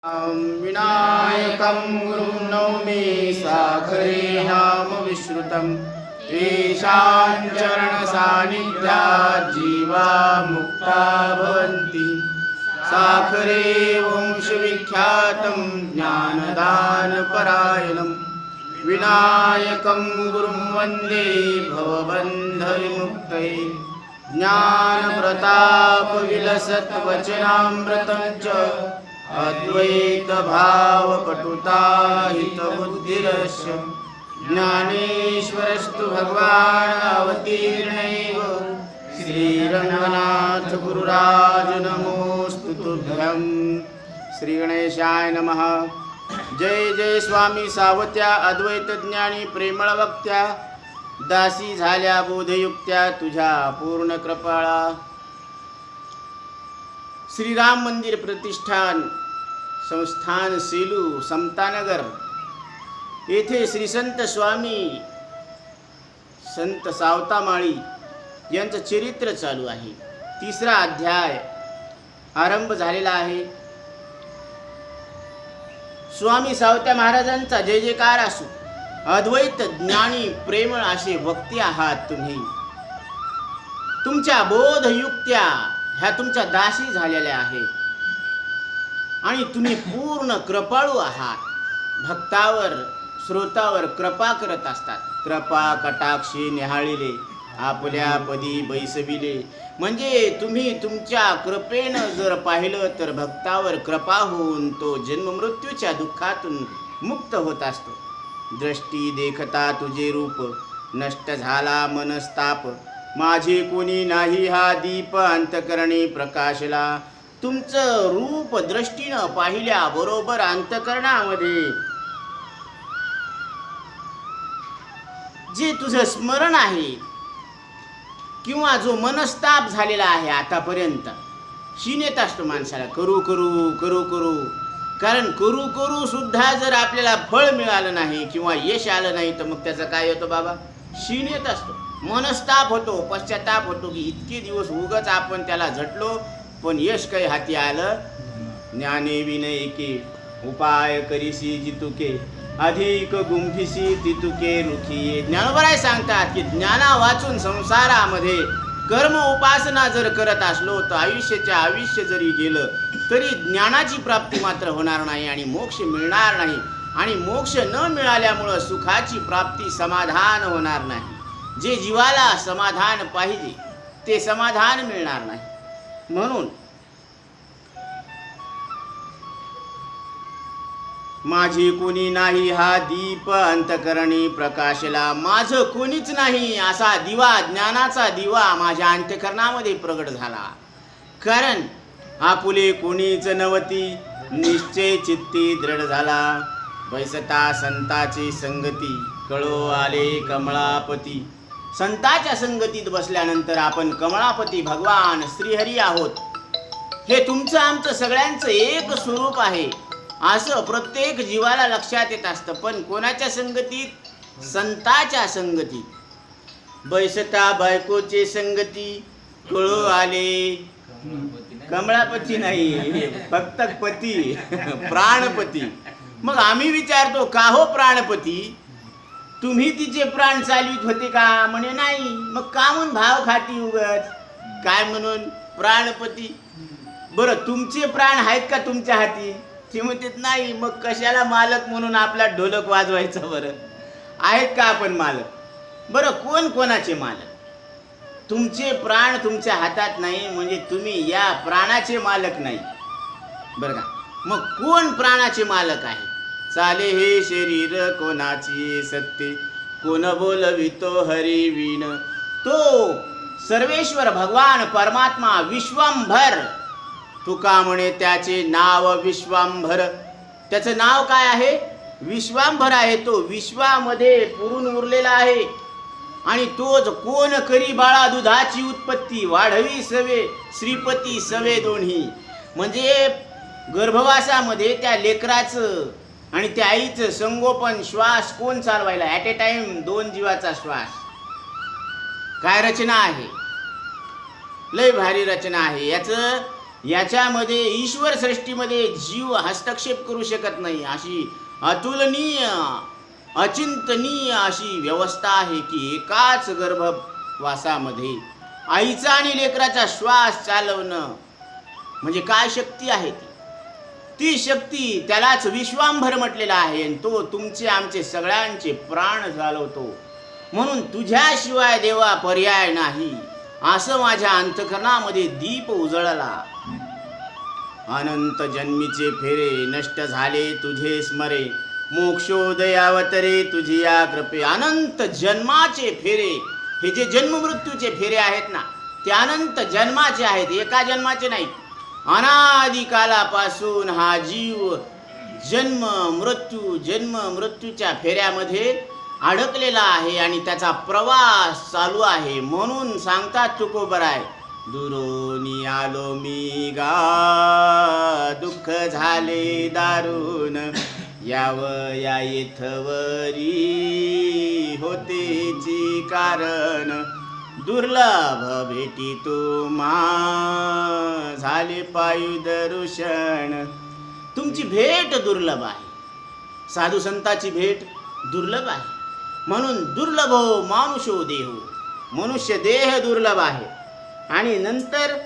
विनायकं गुरुं नौमि साखरे नाम विश्रुतं येषां चरणसान्निध्यात् जीवा मुक्ता भवन्ति। साखरे वंशविख्यातं ज्ञानदानपरायणं विनायकं गुरुं वन्दे भवबन्धविमुक्तये। ज्ञानप्रतापविलसत्वचनामृतं च अद्वैत भाव कटुता हितबुद्धिरस्य ज्ञानेश्वरस्तु भगवान् अवतीर्णैव श्रीरंगनाथ गुरुराज नमोस्तु तुभ्यं। श्री गणेशाय नमः। जय जय स्वामी सावत्या अद्वैत ज्ञानी प्रेमळ वक्त्या दासी झाल्या बोधयुक्त्या तुझ्या पूर्ण कृपाळा। श्रीराम मंदिर प्रतिष्ठान संस्थान सेलू समतानगर येथे श्री संत स्वामी संत सावतामाळी यांचं चरित्र चालू आहे। तिसरा अध्याय आरंभ झालेला आहे। स्वामी सावत्या महाराजांचा जय जयकार असो। अद्वैत ज्ञानी प्रेमळ असे भक्ती आहात तुम्ही। तुमच्या बोधयुक्त्या ह्या तुमच्या दासी झालेल्या आहेत आणि तुम्ही पूर्ण कृपाळू आहात। भक्तावर श्रोतावर कृपा करत असतात। कृपा कटाक्षी निहाळिले आपल्या पदी बैसविले म्हणजे तुम्ही तुमच्या कृपेनं जर पाहिलं तर भक्तावर कृपा होऊन तो जन्ममृत्यूच्या दुःखातून मुक्त होत असतो। दृष्टी देखता तुझे रूप नष्ट झाला मनस्ताप माझे कोणी नाही हा दीप अंतकरणी प्रकाशला। तुमचं रूप दृष्टीनं पाहिल्या बरोबर अंतकरणामध्ये जे तुझं स्मरण आहे किंवा जो मनस्ताप झालेला आहे आतापर्यंत शीन येत असतो माणसाला करू करू करू करू। कारण करू करू सुद्धा जर आपल्याला फळ मिळालं नाही किंवा यश आलं नाही तर मग त्याचं काय होतं बाबा, शीन येत असतो, मनस्ताप होतो, पश्चाताप होतो की इतके दिवस उगाच आपण त्याला झटलो पण यश काही हाती आलं। ज्ञाने विनयके उपाय करीसी जितुके अधिक गुंफिसी तितुके रुखिये। ज्ञानोबराय सांगतात की ज्ञाना वाचून संसारामध्ये कर्म उपासना जर करत असलो तर आयुष्य जरी गेलं तरी ज्ञानाची प्राप्ती मात्र होणार नाही आणि मोक्ष मिळणार नाही। आणि मोक्ष न मिळाल्यामुळं सुखाची प्राप्ती समाधान होणार नाही। जे जीवाला समाधान पाहिजे ते समाधान मिळणार नाही। म्हणून माझे कोणी नाही हा दीप अंतकरणी प्रकाशला। माझं कोणीच नाही असा दिवा ज्ञानाचा दिवा माझ्या अंतकरणामध्ये प्रगट झाला। कारण आपुले कोणीच नवती निश्चय चित्ती दृढ झाला। बैसता संताची संगती कळो आले कमळापती। संताच्या संगतीत बसल्यानंतर आपण कमळापती भगवान श्रीहरी आहोत। हे तुमचं आमचं सगळ्यांचं एक स्वरूप आहे असं प्रत्येक जीवाला लक्षात येत असतं। पण कोणाच्या संगतीत? संताच्या संगतीत। बैसता बायकोचे संगती कळो आले कमळापती नाही फक्त पती प्राणपती। मग आम्ही विचारतो का हो प्राणपती तुम्ही तिचे प्राण चालवित होते का? म्हणे नाही। मग का म्हणून भाव खाती उगत काय म्हणून प्राणपती? बरं तुमचे प्राण आहेत का तुमच्या हाती? ते म्हणतात नाही। मग कशाला मालक म्हणून आपला ढोलक वाजवायचा? बरं आहेत का आपण मालक? बरं कोण कोणाचे मालक? तुमचे प्राण तुमच्या हातात नाही म्हणजे तुम्ही या प्राणाचे मालक नाही बरं का? मग कोण प्राणाचे मालक आहे? चाले हे शरीर कोणाची सत्ते कोण बोलवितो हरी वीण। तो सर्वेश्वर भगवान परमात्मा विश्वंभर। तुका म्हणे त्याचे नाव विश्वांभर। त्याचं नाव काय आहे? विश्वांभर आहे। तो विश्वामध्ये पुरून उरलेला आहे आणि तोच कोण करी बाळा दुधाची उत्पत्ती वाढवी सवे श्रीपती सवे दोन्ही। म्हणजे गर्भवासामध्ये त्या लेकराचं आणि त्या आईचं संगोपन श्वास कोण चालवायला? ॲट ए टाइम 2 जीवाचा श्वास। काय रचना आहे, लय भारी रचना आहे। याचं याच्यामध्ये ईश्वर सृष्टीमध्ये जीव हस्तक्षेप करू शकत नाही, अशी अतुलनीय अचिंतनीय अशी व्यवस्था आहे की एकाच गर्भवासामध्ये आईचा आणि लेकराचा श्वास चालवणं म्हणजे काय शक्ती आहे ती शक्ती त्यालाच विश्वांभर म्हटलेला आहे आणि तो तुमचे आमचे सगळ्यांचे प्राण चालवतो. म्हणून तुझ्याशिवाय देवा पर्याय नाही असं माझ्या अंतःकरणामध्ये दीप उजळला. अनंत जन्मीचे फेरे नष्ट झाले तुझे स्मरे, मोक्षोदयावतरे तुझी या कृपे. अनंत जन्माचे फेरे, हे जे जन्म मृत्यूचे फेरे आहेत ना ते अनंत जन्माचे आहेत, एका जन्माचे नाही. अनादिकालापासून हा जीव जन्म मृत्यूच्या फेऱ्यामध्ये अडकलेला आहे आणि त्याचा प्रवास चालू आहे. म्हणून सांगतात तुकोबराय, दुरोनी आलो मी गा दुःख झाले दारुण, यावया येथवरी होतेची कारण, दुर्लभ भेटी तुम्हा झाले पायू दर्शन. तुमची भेट दुर्लभ आहे, साधू संताची भेट दुर्लभ आहे. म्हणून दुर्लभो मानुषो देहो, मनुष्य देह दुर्लभ आहे. आणि नंतर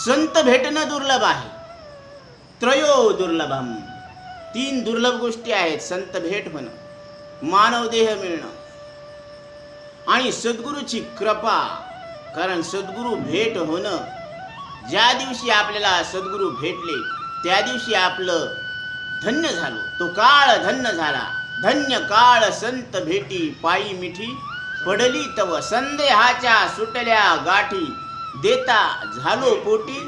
संत भेटणं दुर्लभ आहे. त्रयो दुर्लभम, 3 दुर्लभ गोष्टी आहेत. संत भेट होणं, मानव देह मिळणं आणि सद्गुरूची कृपा. कारण सद्गुरू भेट होणं, ज्या दिवशी आपल्याला सद्गुरू भेटले त्या दिवशी आपलं धन्य झालो, तो काळ धन्य झाला. धन्य काळ संत भेटी पायी मिठी, पडली तव संदेहाच्या सुटल्या गाठी, देता झालो पोटी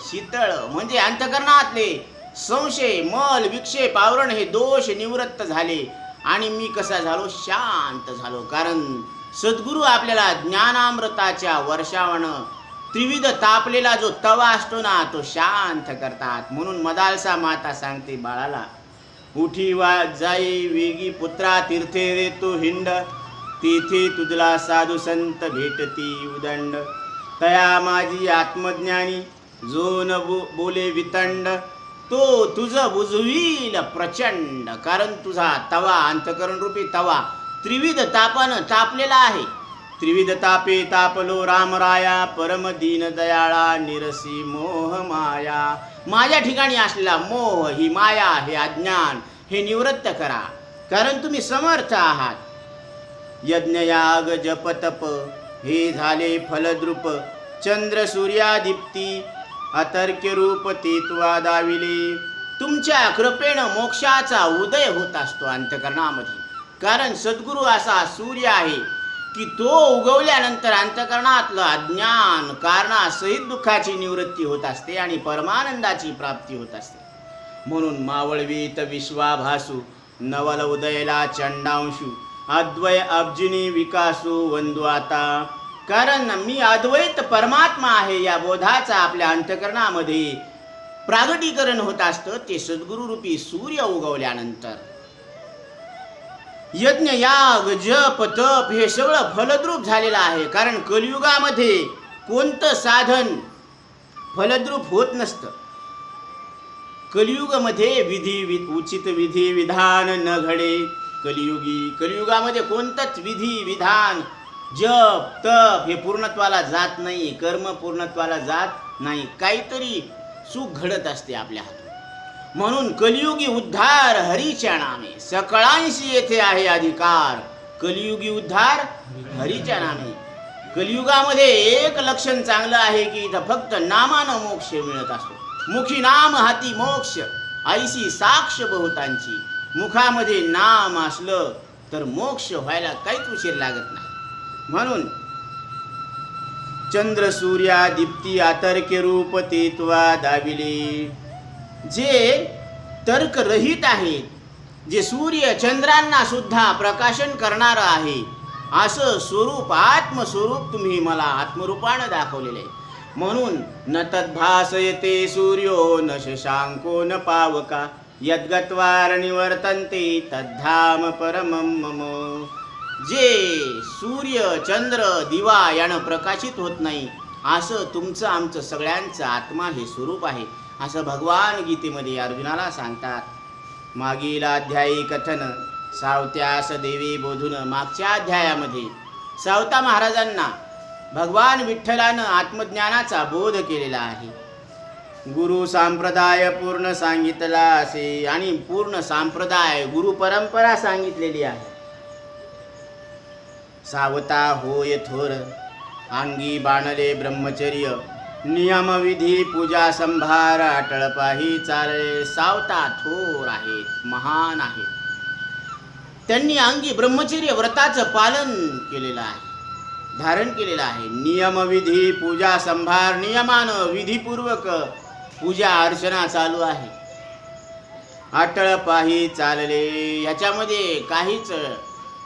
शीतळ. म्हणजे अंतःकरणातले संशय मल विक्षेप आवरण हे दोष निवृत्त झाले आणि मी कसा झालो, शांत झालो. कारण सद्गुरू आपल्याला ज्ञानामृताच्या वर्षावनं त्रिविध तापलेला जो तवा असतो ना तो शांत करतात. म्हणून मदालसा माता सांगते बाळाला, उठी वा जाई वेगी पुत्रा तीर्थे रे तो हिंड, तेथे तुझला साधू संत भेटती उदंड, तया माझी आत्मज्ञानी जो न बोले वितंड, तो तुझ बुजवील प्रचंड. कारण तुझा तवा अंतकरण रूपी तवा त्रिविध तापानं तापलेला आहे. त्रिविध तापे तापलो रामराया, परम दीन दयाळा निरसी मोह माया. माझ्या ठिकाणी असलेला मोह, ही माया, हे अज्ञान हे निवृत्त करा. कारण तुम्ही समर्थ आहात. यज्ञयाग जपतप हे झाले फलद्रुप, चंद्र सूर्यादीप्ती अतर्क्य रूप तेत्वा दाविले. तुमच्या कृपेनं मोक्षाचा उदय होत असतो अंतःकरणामध्ये. कारण सद्गुरू असा सूर्य आहे की तो उगवल्यानंतर अंतःकरणातलं अज्ञान कारणासहित दुःखाची निवृत्ती होत असते आणि परमानंदाची प्राप्ती होत असते. म्हणून मावळवीत विश्वाभासू, नवल उदयला चंडांशू, अद्वय अब्जिनी विकासू वंदू आता. कारण मी अद्वैत परमात्मा आहे या बोधाचा आपल्या अंतःकरणामध्ये प्रागटीकरण होत असतं ते सद्गुरू रूपी सूर्य उगवल्यानंतर. यज्ञ याग जप तप हे सगळं फलद्रूप झालेलं आहे. कारण कलियुगामध्ये कोणतं साधन फलद्रूप होत नसतं. कलियुगामध्ये उचित विधी विधान न घडे. कलियुगामध्ये कोणतंच विधी विधान जप तप हे पूर्णत्वाला जात नाही, कर्म पूर्णत्वाला जात नाही. काहीतरी सुख घडत असते आपल्या हातून. म्हणून कलियुगी उद्धार हरीच्या नामे, सकळांशी येथे आहे अधिकार. कलियुगी उद्धार हरीच्या नामे. कलियुगामध्ये एक लक्षण चांगलं आहे की इथं फक्त नामानं मोक्ष मिळत असतो. मुखी नाम हाती मोक्ष, ऐशी साक्ष बहुतांची. मुखामध्ये नाम असलं तर मोक्ष व्हायला काहीच उशीर लागत नाही. म्हणून चंद्र सूर्या दीप्ती अतर्क्य रूप तेत्वा दाविले. जे तर्करहित आहेत, जे सूर्य चंद्रांना सुद्धा प्रकाशन करणारं आहे असं स्वरूप आत्मस्वरूप तुम्ही मला आत्मरूपानं दाखवलेलं आहे. म्हणून न तद्भासयते सूर्यो न शशांको न पावका, यद्गत्वार निवर्तन्ते तद्धाम परमं मम. जे सूर्य चंद्र दिवा यानं प्रकाशित होत नाही असं तुमचं आमचं सगळ्यांचं आत्मा हे स्वरूप आहे, असं भगवान गीतेमध्ये अर्जुनाला सांगतात. मागील अध्यायी कथन सावत्यास देवी बोधून. मागच्या अध्यायामध्ये सावता महाराजांना भगवान विठ्ठलानं आत्मज्ञानाचा बोध केलेला आहे. गुरु संप्रदाय पूर्ण सांगितला असे, आणि पूर्ण संप्रदाय गुरु परंपरा सांगितलेली आहे. सावता होय थोर, अंगी बाणले ब्रह्मचर्य, नियम विधी पूजा संभार, अटळ पाही चालले. सावता थोर आहेत, महान आहेत. त्यांनी अंगी ब्रह्मचर्य व्रताचं पालन केलेलं आहे, धारण केलेलं आहे. नियम विधी पूजा संभार, नियमानं विधीपूर्वक पूजा अर्चना चालू आहे. अटळ पाही चालले, याच्यामध्ये काहीच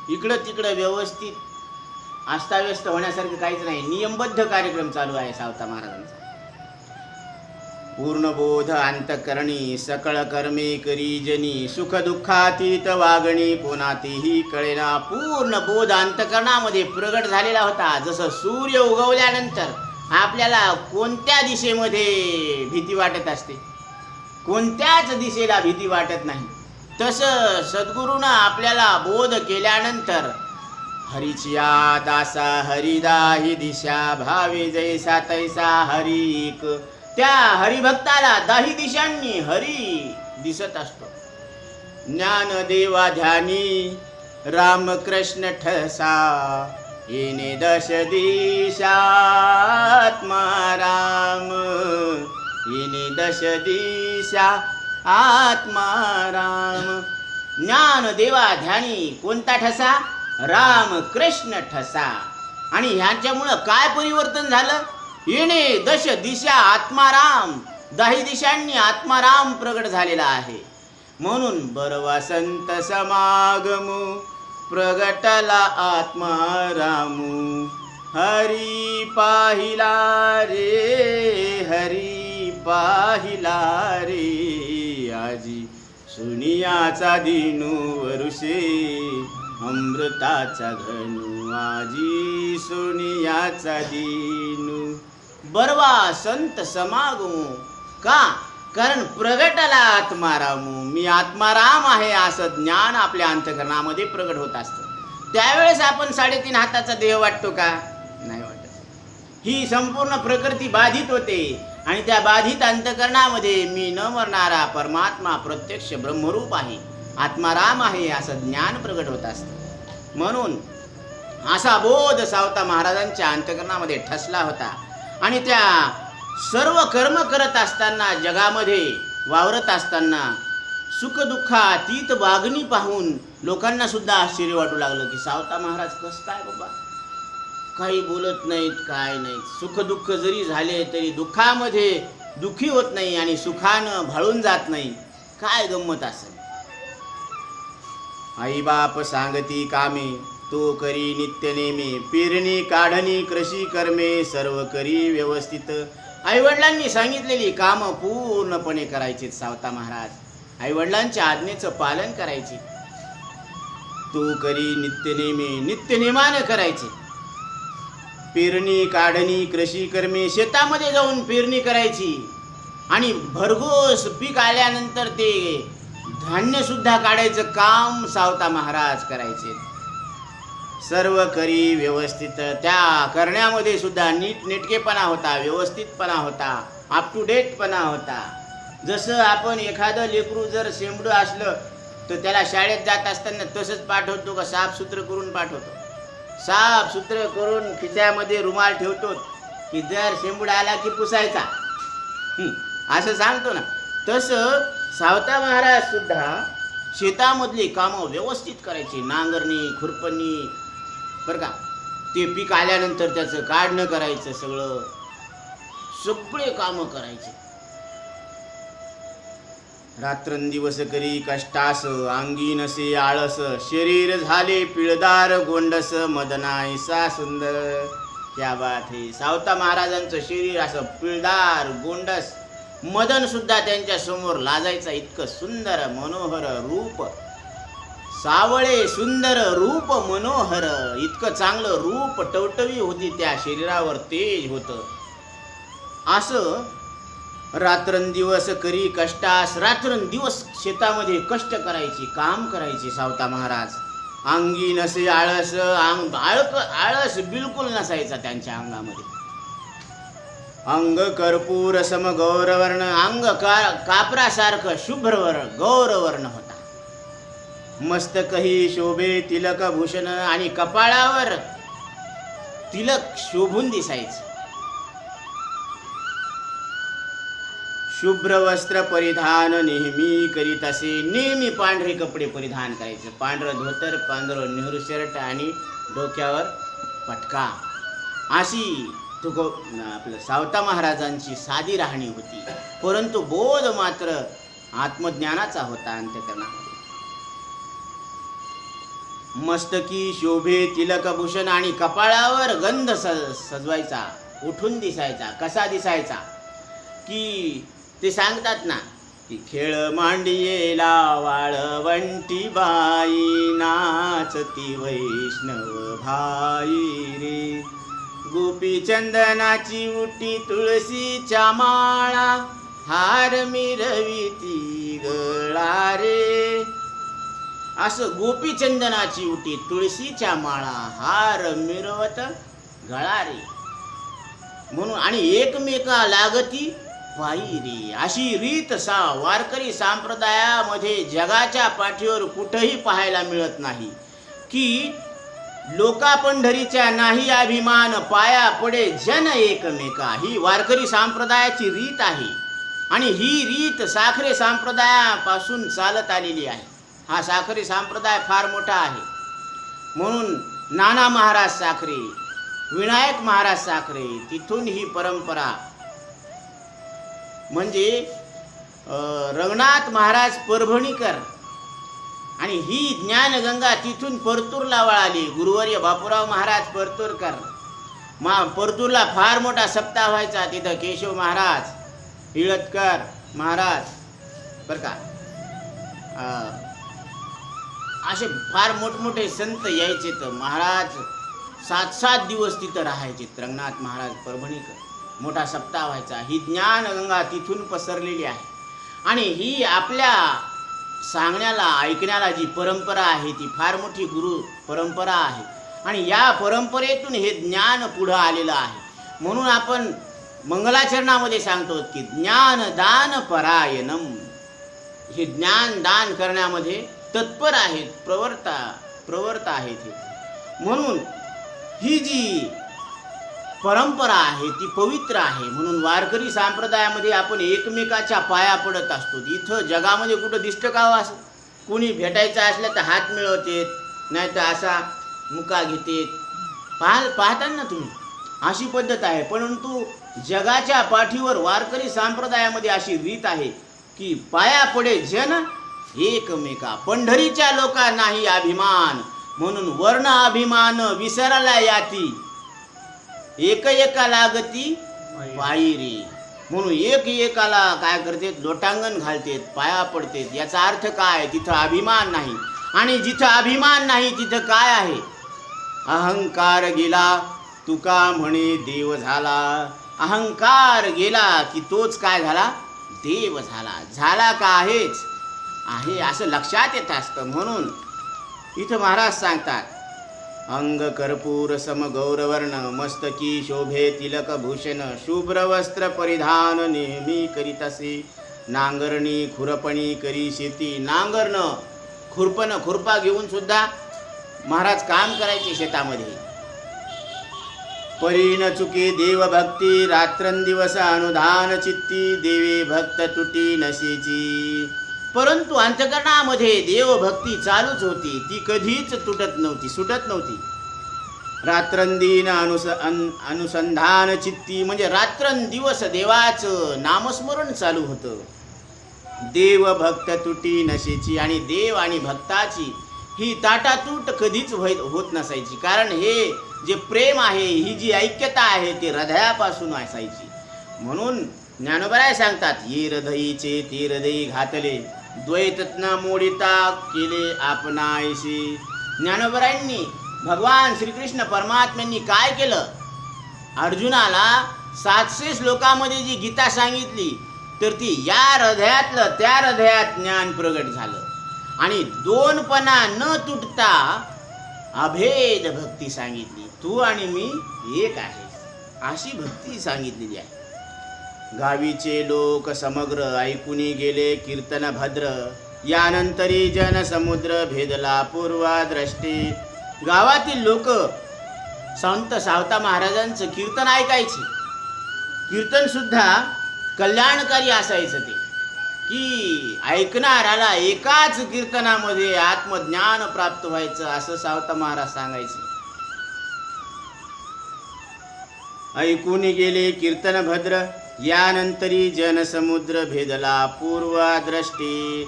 इकडं तिकडं व्यवस्थित अस्ताव्यस्त होण्यासारखं काहीच नाही. नियमबद्ध कार्यक्रम चालू आहे सावता महाराजांचा. पूर्ण बोध अंतकरणी, सकळ कर्मे करी जनी, सुख दुःखातीत वागणी, कोणातीही कळेना. पूर्ण बोध अंतकरणामध्ये प्रगट झालेला होता. जसं सूर्य उगवल्यानंतर आपल्याला कोणत्या दिशेमध्ये भीती वाटत असते, कोणत्याच दिशेला भीती वाटत नाही, तसं सद्गुरूनं आपल्याला बोध केल्यानंतर हरीचिया दासा हरिदाही दिशा, भावे जैसा तैसा हरिक. त्या हरिभक्ताला दाही दिशांनी हरी दिसत असतो. ज्ञान देवा ध्यानी रामकृष्ण ठसा, येणे दश दिशा आत्मा राम, येणे दश दिशा आत्मा राम. ज्ञान देवा ध्यानी कोणता ठसा? राम कृष्ण ठसा. आणि ह्याच्यामुळं काय परिवर्तन झालं? येणे दश दिशा आत्माराम, दाही दिशांनी आत्माराम प्रगट झालेला आहे. म्हणून बरवा संत समागमू, प्रगटला आत्मारामू. हरी पाहिला रे, हरी पाहिला रे, आजी सुनियाचा दिनू वरुषे, अमृताचा घनू आजी सोनियाचा दिनू. बरवा संत समागमू. का? कारण प्रगटला आत्मारामू, मी आत्माराम आहे असं ज्ञान आपल्या अंतकरणामध्ये प्रगट होत असतं. त्यावेळेस आपण 3.5 हाताचा देह वाटतो का? नाही वाटत. ही संपूर्ण प्रकृती बाधित होते, आणि त्या बाधित अंतकरणामध्ये मी न मरणारा परमात्मा प्रत्यक्ष ब्रह्मरूप आहे, आत्माराम आहे असं ज्ञान प्रगट होत असतं. म्हणून असा बोध सावता महाराजांच्या अंतकरणामध्ये ठसला होता. आणि त्या सर्व कर्म करत असताना, जगामध्ये वावरत असताना सुखदुःखातीत वागणी पाहून लोकांना सुद्धा आश्चर्य वाटू लागलं की सावता महाराज कसं काय बाबा, काही बोलत नाहीत, काय नाहीत. सुखदुःख जरी झाले तरी दुःखामध्ये दुःखी होत नाही आणि सुखानं भाळून जात नाही. काय गंमत असेल. आई बाप सांगती कामे, तो करी नित्य नेमे, पेरणी काढणी कृषी कर्मे, सर्व करी व्यवस्थित. आईवडिलांनी सांगितलेली कामं पूर्णपणे करायची सावता महाराज, आईवडिलांच्या आज्ञेचं पालन करायचे. तो करी नित्य नेमे, नित्यनेमानं करायचे. पेरणी काढणी कृषी कर्मे, शेतामध्ये जाऊन पेरणी करायची आणि भरघोस पीक आल्यानंतर ते धान्य सुद्धा काढायचं काम सावता महाराज करायचे. सर्व करी व्यवस्थित. त्या करण्यामध्ये सुद्धा नीटनेटकेपणा होता, व्यवस्थितपणा होता, अप टू डेटपणा होता. जसं आपण एखादं लेकरू जर शेंबडं असलं तर त्याला शाळेत जात असताना तसंच पाठवतो का साफसूत्र करून पाठवतो. साफसूत्र करून खिच्यामध्ये रुमाल ठेवतो की जर शेंबडा आला की पुसायचा, असं सांगतो ना. तसं सावता महाराज सुद्धा शेतामधली कामं व्यवस्थित करायची. नांगरणी, खुरपणी, बरं का, ते पीक आल्यानंतर त्याचं काढणं करायचं, सगळे कामं करायचे. रात्रंदिवस करी कष्टास, अंगी नसे आळस, शरीर झाले पिळदार गोंडस, मदनायसा सुंदर. क्या बात है. सावता महाराजांचं शरीर असं पिळदार गोंडस, मदन सुद्धा त्यांच्या समोर लाजायचा. इतकं सुंदर मनोहर रूप, सावळे सुंदर रूप मनोहर, इतकं चांगलं रूप, टवटवी होती त्या शरीरावर, तेज होतं. असं रात्रंदिवस करी कष्टास, रात्रंदिवस शेतामध्ये कष्ट करायचे, काम करायचे सावता महाराज. अंगी नसे आळस, आळस बिलकुल नसायचा त्यांच्या अंगामध्ये. अंग कर्पूर सम गौरवर्ण, अंग कापरासारखं शुभ्रवर्ण गौरवर्ण होता. मस्तकही शोभे तिलक भूषण, आणि कपाळावर तिलक शोभून दिसायचं. शुभ्र वस्त्र परिधान नेहमी करीत असे, नेहमी पांढरे कपडे परिधान करायचे. पांढरं धोतर, पांढरं नेहरू शर्ट आणि डोक्यावर पटका. अशी आपलं सावता महाराजांची साधी राहणी होती. परंतु बोध मात्र आत्मज्ञानाचा होता अंतःकरणामध्ये. मस्तकी शोभे तिलकभूषण, आणि कपाळावर गंध सजवायचा, उठून दिसायचा. कसा दिसायचा की ते सांगतात ना की खेळ मांडियेला वाळवंटी बाई, नाचती वैष्णव भाई रे. गोपी चंदनाची उटी तुळशीच्या माळा, हार मिरविती गळा रे. असं गोपी चंदनाची उटी तुळशीच्या माळा, हार मिरवत गळा रे म्हणून, आणि एकमेका लागती पायी रे. अशी रीत वारकरी संप्रदायामध्ये जगाच्या पाठीवर कुठेही पाहायला मिळत नाही की लोका पंढरीच्या नाही अभिमान, पाया पडे जन एकमेका. ही वारकरी संप्रदायाची रीत आहे, आणि ही रीत साखरे संप्रदायापासून चालत आलेली आहे. हा साखरी संप्रदाय फार मोठा आहे. म्हणून नाना महाराज साखरे, विनायक महाराज साखरे, तिथून ही परंपरा, म्हणजे रंगनाथ महाराज परभणीकर, आणि ही ज्ञानगंगा तिथून परतूरला वळाली. गुरुवर्य बापूराव महाराज परतूरकर. परतूरला फार मोठा सप्ताह व्हायचा. तिथं केशव महाराज, हिळतकर महाराज बरं का, असे फार मोठमोठे संत यायचे. तर महाराज 7-7 दिवस तिथं राहायचे. रंगनाथ महाराज परभणीकर. मोठा सप्ताह व्हायचा. ही ज्ञानगंगा तिथून पसरलेली आहे, आणि ही आपल्या सांगण्याला ऐकण्याला जी परंपरा आहे ती फार मोठी गुरु परंपरा आहे, आणि या परंपरेतून हे ज्ञान पुढं आलेलं आहे. म्हणून आपण मंगलाचरणामध्ये सांगतो की ज्ञानदान परायणम. हे ज्ञान दान करण्यामध्ये तत्पर आहेत, प्रवर्त आहेत हे. म्हणून ही जी परंपरा आहे ती पवित्र आहे. म्हणून वारकरी संप्रदायामध्ये आपण एकमेकाच्या पाया पडत असतो. इथं जगामध्ये कुठं दिसतं का असं? कुणी भेटायचं असलं तर हात मिळवतेत, नाही तर असा मुका घेतेत. पाहता ना तुम्ही, अशी पद्धत आहे. परंतु जगाच्या पाठीवर वारकरी संप्रदायामध्ये अशी रीत आहे की पाया पडे जन एकमेका. पंढरीच्या लोका नाही अभिमान, म्हणून वर्ण अभिमान विसरला याती, एक एका लागती पायी रे. म्हणून एक एकाला काय करते, लोटांगण घालतेत, पाया पडतेत. याचा अर्थ काय? तिथं अभिमान नाही. आणि जिथं अभिमान नाही तिथं काय आहे? अहंकार गेला तुका म्हणे देव झाला. अहंकार गेला की तोच काय झाला? देव झाला. झाला का? आहेच आहे असं लक्षात येत असतं. म्हणून इथं महाराज सांगतात, अंग कर्पूर सम गौरवर्ण, मस्तकी शोभे तिलक भूषण, शुभ्र वस्त्र परिधान नेहमी करीत असे, नांगरणी खुरपणी करी शेती. नांगरणं खुरपा घेऊन सुद्धा महाराज काम करायचे शेतामध्ये. परी न चुके देवभक्ती, रात्रंदिवस अनुधान चित्ती, देवे भक्त तुटी नशेची. परंतु अंतःकरणामध्ये देवभक्ती चालूच होती, ती कधीच तुटत नव्हती, सुटत नव्हती. रात्रंदिन अनुसंधान चित्ती, म्हणजे रात्रंदिवस देवाचं नामस्मरण चालू होतं. देवभक्त तुटी नशेची, आणि देव आणि भक्ताची ही ताटातूट कधीच होत नसायची. कारण हे जे प्रेम आहे, ही जी ऐक्यता आहे ती हृदयापासून असायची. म्हणून ज्ञानोबराय सांगतात, ये हृदयीचे ते हृदयी घातले, द्वैतत्न मोडिता केले आपणायशी. ज्ञानोबरायांनी, भगवान श्रीकृष्ण परमात्म्यांनी काय केलं? अर्जुनाला 700 श्लोकामध्ये जी गीता सांगितली तर ती या हृदयातलं त्या हृदयात ज्ञान प्रगट झालं आणि दोनपणा न तुटता अभेद भक्ती सांगितली. तू आणि मी एक आहे अशी भक्ती सांगितलेली आहे. गावीचे लोक समग्र ऐकूनी गेले कीर्तन भद्र, यानंतरी जनसमुद्र भेदला पूर्वा दृष्टी. गावातील लोक संत सावता महाराजांचं कीर्तन ऐकायचे. कीर्तन सुद्धा कल्याणकारी असायचं ते, की ऐकणाऱ्याला एकाच कीर्तनामध्ये आत्मज्ञान प्राप्त व्हायचं असं सावता महाराज सांगायचे. ऐकून गेले कीर्तन भद्र, यानंतरी जनसमुद्र भेदला पूर्वा दृष्टी.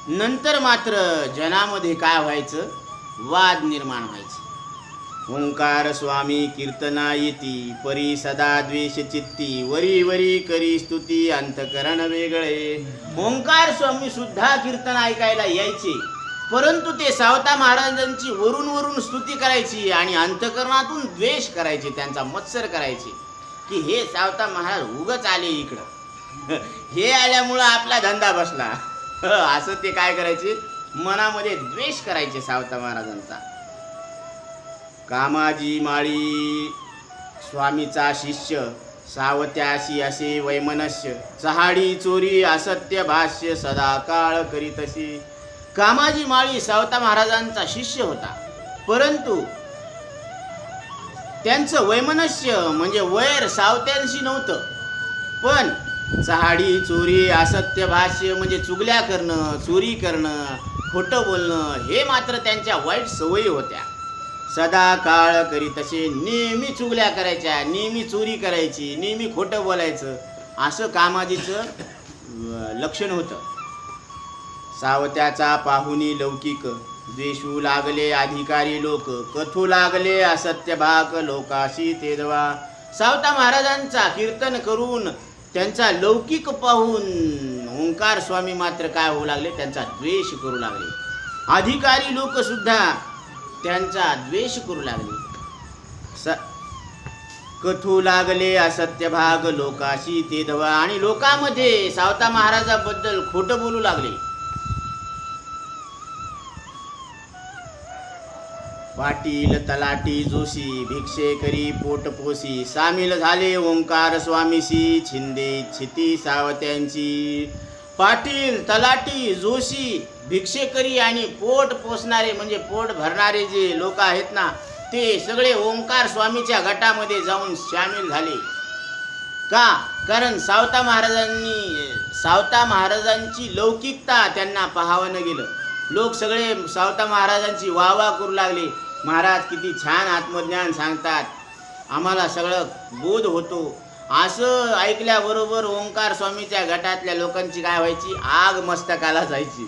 नंतर मात्र जनामध्ये काय व्हायचं, वाद निर्माण व्हायचे. ओंकार स्वामी कीर्तना येती, परी सदा द्वेष चित्ती, वरी वरी करी स्तुती अंतकरण वेगळे. ओंकार स्वामी सुद्धा कीर्तन ऐकायला यायचे, परंतु ते सावता महाराजांची वरून वरून स्तुती करायची आणि अंतकरणातून द्वेष करायचे, त्यांचा मत्सर करायचे की हे सावता महाराज उगच आले इकडं, हे आल्यामुळं आपला धंदा बसला. असं ते काय करायचे, मनामध्ये द्वेष करायचे सावता महाराजांचा. कामाजी माळी स्वामीचा शिष्य, सावत्याशी असे वैमनस्य, चहाडी चोरी असत्य भाष्य, सदा काळ करीतशी. कामाजी माळी सावता महाराजांचा शिष्य होता, परंतु त्यांचं वैमनस्य म्हणजे वैर सावत्यांशी नव्हतं, पण चहाडी चोरी असत्य भाष्य म्हणजे चुगल्या करणं, चोरी करणं, खोटं बोलणं हे मात्र त्यांच्या वाईट सवयी होत्या. सदा काळ करी तसे नेहमी चुगल्या करायच्या, नेहमी चोरी करायची, नेहमी खोटं बोलायचं, असं कामाजीचं लक्षण होतं. सावत्याचा पाहुनी लौकिक, द्वेषू लागले अधिकारी लोक, कथू लागले असत्य भाग लोकाशी तेदवा. सावता महाराजांचा कीर्तन करून त्यांचा लौकिक पाहून ओंकार स्वामी मात्र काय होऊ लागले, त्यांचा द्वेष करू लागले. अधिकारी लोक सुद्धा त्यांचा द्वेष करू लागले. कथू लागले असत्य भाग लोकाशी तेदवा, आणि लोकांमध्ये सावता महाराजाबद्दल खोटं बोलू लागले. पाटील तलाटी जोशी भिक्षेकरी पोटपोसी, सामील झाले ओंकार स्वामीशी छिंदे छिती सावत्यांची. पाटील तलाटी जोशी भिक्षेकरी आणि पोट पोसणारे म्हणजे पोट भरणारे जे लोक आहेत ना, ते सगळे ओंकार स्वामीच्या गटामध्ये जाऊन सामील झाले. का? कारण सावता महाराजांची लौकिकता त्यांना पाहावं न गेलं. लोक सगळे सावता महाराजांची वाहवा करू लागले. महाराज किती छान आत्मज्ञान सांगतात, आम्हाला सगळं बोध होतो. असं ऐकल्याबरोबर ओंकार स्वामीच्या गटातल्या लोकांची काय व्हायची, आग मस्तकाला जायची.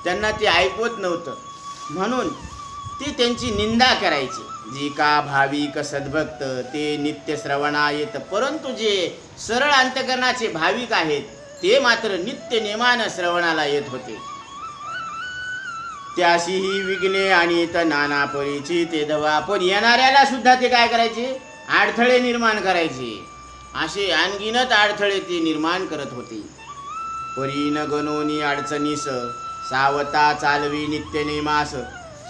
त्यांना ते ऐकवत नव्हतं, म्हणून ते त्यांची निंदा करायचे. जे का भाविक सद्भक्त ते नित्य श्रवणा येत, परंतु जे सरळ अंतकरणाचे भाविक आहेत ते मात्र नित्य नेमानं श्रवणाला येत होते. त्याशीही विघ्ने आणि नाना परीची ते धवा, पण येणाऱ्याला सुद्धा ते काय करायचे, अडथळे निर्माण करायचे. असे अनगिनत अडथळे ते निर्माण करत होते. परीन गणोनी अडचणीस, सावता चालवी नित्य नेमास,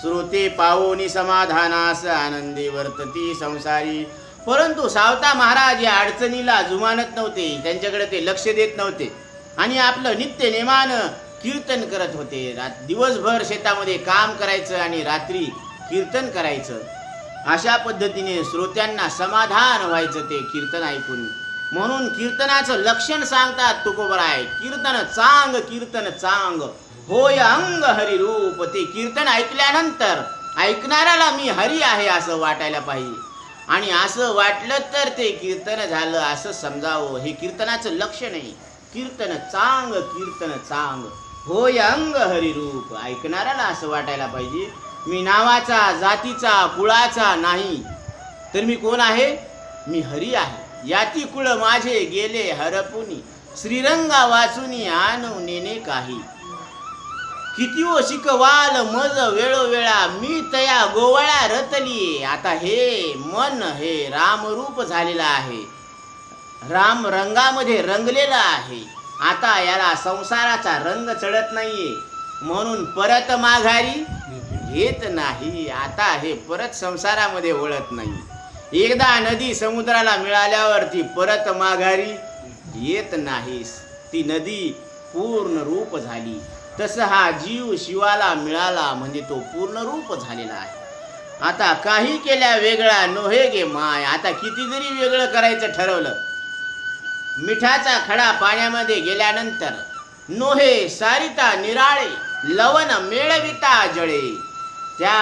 श्रोते पावोनी समाधानास, आनंदी वर्तती संसारी. परंतु सावता महाराज या अडचणीला जुमानत नव्हते, त्यांच्याकडे ते लक्ष देत नव्हते आणि आपलं नित्य नेमानं कीर्तन करत होते. दिवसभर शेतामध्ये काम करायचं आणि रात्री कीर्तन करायचं. अशा पद्धतीने श्रोत्यांना समाधान व्हायचं ते कीर्तन ऐकून. म्हणून कीर्तनाचं लक्षण सांगतात तुकोबराय, कीर्तन चांग होय अंग हरी रूप. ते कीर्तन ऐकल्यानंतर ऐकणाऱ्याला मी हरी आहे असं वाटायला पाहिजे, आणि असं वाटलं तर ते कीर्तन झालं असं समजावं. हे कीर्तनाचं लक्षण आहे. कीर्तन चांग होय अंग हरिरूप. ऐकणाऱ्याला असं वाटायला पाहिजे मी नावाचा, जातीचा, कुळाचा नाही, तर मी कोण आहे, मी हरी आहे. याती कुळ माझे गेले हरपुनी, श्रीरंगा वाचुनी आणू नेने काही. किती ओ शिकवाल मज वेळोवेळा, मी तया गोवळा रतली. आता हे मन हे रामरूप झालेलं आहे. राम रंगामध्ये रंगलेला आहे. आता याला संसाराचा रंग चढत नाहीये, म्हणून परत माघारी येत नाही. आता हे परत संसारामध्ये वळत नाही. एकदा नदी समुद्राला मिळाल्यावर ती परत माघारी येत नाही. ती नदी पूर्ण रूप झाली. तसं हा जीव शिवाला मिळाला म्हणजे तो पूर्ण रूप झालेला आहे. आता काही केल्या वेगळा नोहे गे माय. आता किती जरी वेगळं करायचं ठरवलं, मिठाचा खडा पाण्यामध्ये गेल्यानंतर नोहे सारिता निराळे, लवण मेळविता जळे. त्या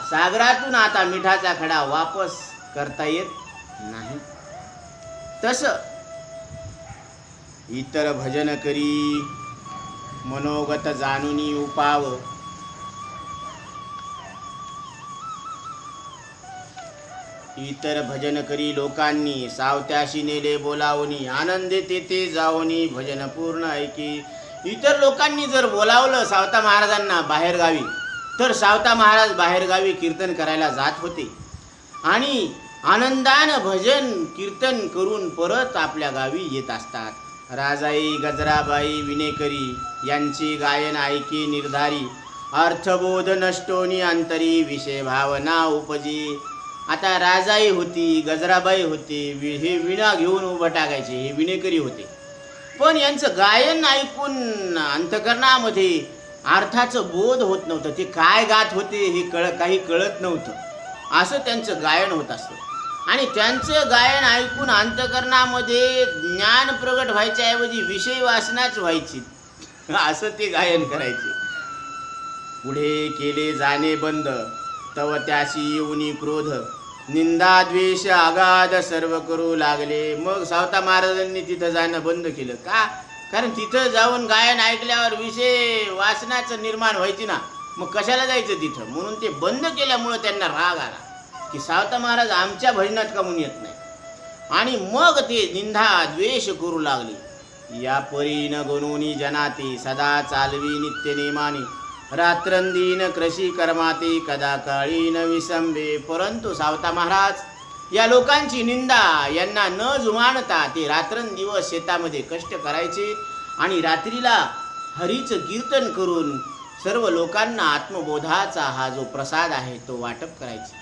सागरातून आता मिठाचा खडा वापस करता येत नाही. तसं इतर भजन करी मनोगत जाणुनी उपाव. इतर भजन करी लोकांनी सावत्याशी नेले बोलावणी, आनंदे तेथे जाऊनी भजन पूर्ण ऐकी. इतर लोकांनी जर बोलावलं सावता महाराजांना बाहेरगावी, तर सावता महाराज बाहेरगावी कीर्तन करायला जात होते आणि आनंदानं भजन कीर्तन करून परत आपल्या गावी येत असतात. राजाई गजराबाई विनेकरी यांचे गायन ऐके निर्धारी, अर्थबोध नष्टोनी अंतरी विषय भावना उपजी. आता राजाई होती, गजराबाई होती, हे विणा घेऊन उभं टाकायचे, हे विनेकरी होते. पण यांचं गायन ऐकून अंतकरणामध्ये अर्थाचं बोध होत नव्हतं. ते काय गात होते हे काही कळत नव्हतं. असं त्यांचं गायन होत असतं. आणि त्यांचं गायन ऐकून अंतकरणामध्ये ज्ञान प्रगट व्हायच्याऐवजी विषय वासनाच व्हायची. असं ते गायन करायचे. पुढे केले जाणे बंद, तव त्याशी येऊनी क्रोध, निंदा द्वेष आगाध सर्व करू लागले. मग सावता महाराजांनी तिथं जाणं बंद केलं. का? कारण तिथं जाऊन गायन ऐकल्यावर विषय वासनाचं निर्माण व्हायची ना, मग कशाला जायचं तिथं. म्हणून ते बंद केल्यामुळं त्यांना राग आला की सावता महाराज आमच्या भजनात कमून येत नाही. आणि मग ते निंदा द्वेष करू लागले. या परीन गणोनी जनाते सदा चालवी नित्य नेमाने, रात्रंदीन कृषी कर्माते कदा काळी न विसंबे. परंतु सावता महाराज या लोकांची निंदा यांना न जुमानता ते रात्रंदिवस शेतामध्ये कष्ट करायचे आणि रात्रीला हरीचं कीर्तन करून सर्व लोकांना आत्मबोधाचा हा जो प्रसाद आहे तो वाटप करायचे.